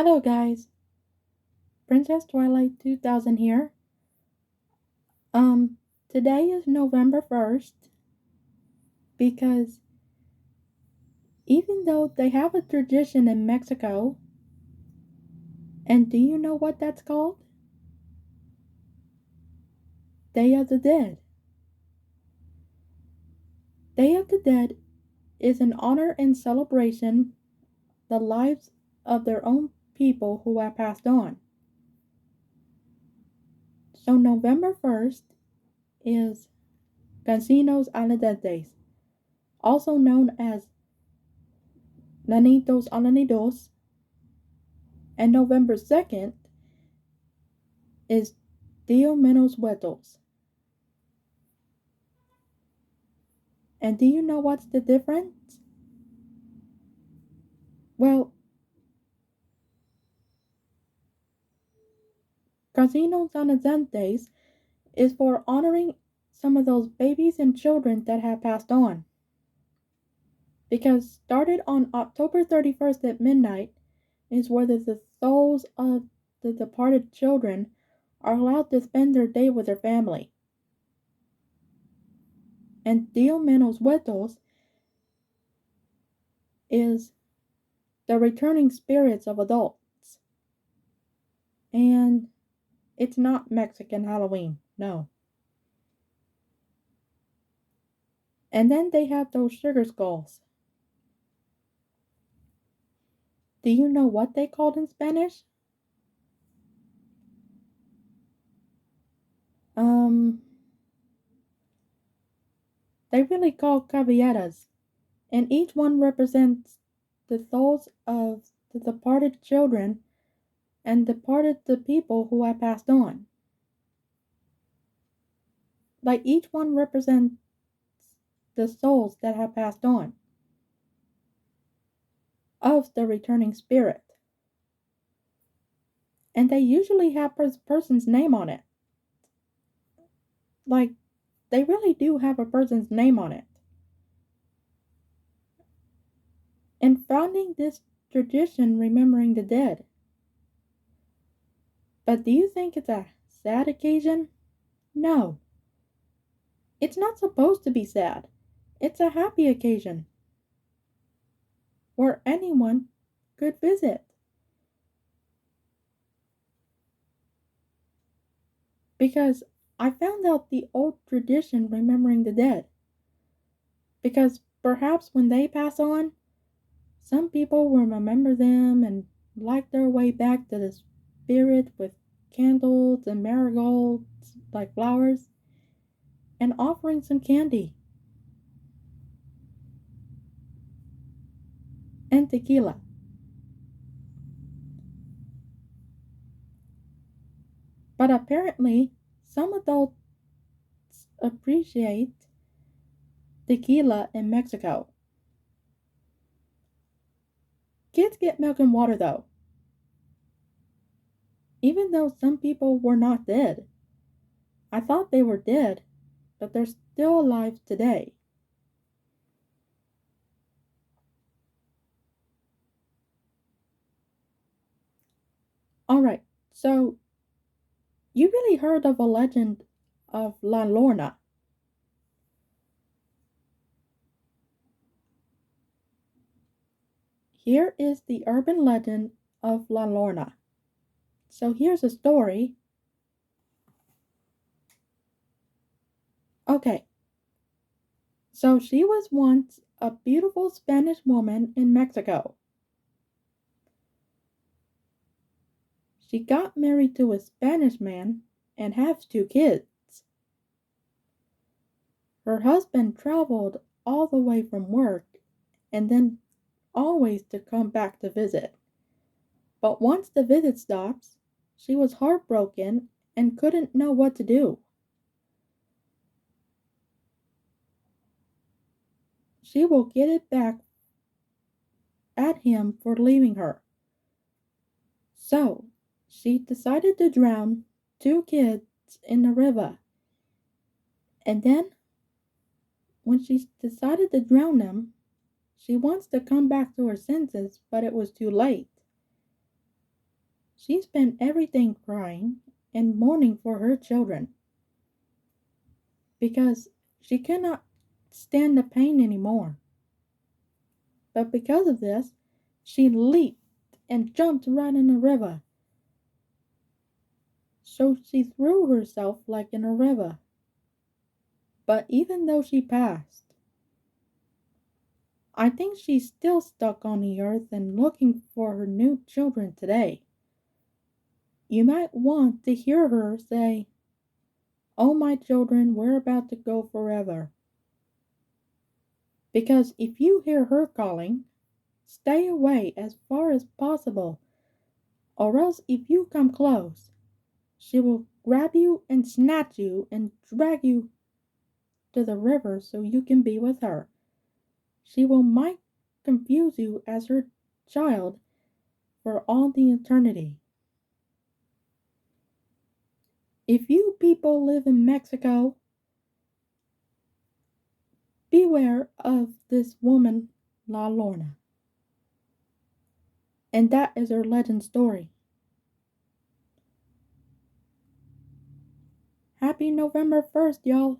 Hello guys, Princess Twilight 2000 here. Um, Today is November 1st because even though they have a tradition in Mexico, and do you know what that's called? Day of the Dead. Day of the Dead is an honor and celebration the lives of their own people who have passed on. So November 1st is Cancinos Aladentes, also known as Nanitos Alanidos, and November 2nd is Dio Menos Huetos. And do you know what's the difference? Well, Casino Sanazantes is for honoring some of those babies and children that have passed on. Because started on October 31st at midnight is where the souls of the departed children are allowed to spend their day with their family. And Dio Menos Huetos is the returning spirits of adults. And it's not Mexican Halloween, no. And then they have those sugar skulls. Do you know what they called in Spanish? Um, they really call caballeras, and each one represents the souls of the departed children and departed the people who have passed on. Like each one represents the souls that have passed on of the returning spirit. And they usually have person's name on it. Like, they really do have a person's name on it. And founding this tradition remembering the dead. But do you think it's a sad occasion? No. It's not supposed to be sad. It's a happy occasion where anyone could visit. Because I found out the old tradition remembering the dead. Because perhaps when they pass on, some people will remember them and light their way back to the spirit with candles and marigolds like flowers and offering some candy and tequila. But apparently, some adults appreciate tequila in Mexico. Kids get milk and water though. Even though some people were not dead. I thought they were dead, but they're still alive today. Alright, so you really heard of a legend of La Lorna. Here is the urban legend of La Lorna. So here's a story. Okay, so she was once a beautiful Spanish woman in Mexico. She got married to a Spanish man and has two kids. Her husband traveled all the way from work and then always to come back to visit. But once the visit stops, she was heartbroken and couldn't know what to do. She will get it back at him for leaving her. So she decided to drown two kids in the river. And then, when she decided to drown them, she wants to come back to her senses, but it was too late. She spent every day crying and mourning for her children because she could not stand the pain anymore. But because of this, she leaped and jumped right in the river. So she threw herself like in a river. But even though she passed, I think she's still stuck on the earth and looking for her new children today. You might want to hear her say, "Oh, my children, we're about to go forever." Because if you hear her calling, stay away as far as possible, or else if you come close, she will grab you and snatch you and drag you to the river so you can be with her. She will might confuse you as her child for all the eternity. If you people live in Mexico, beware of this woman, La Lorna. And that is her legend story. Happy November 1st, y'all.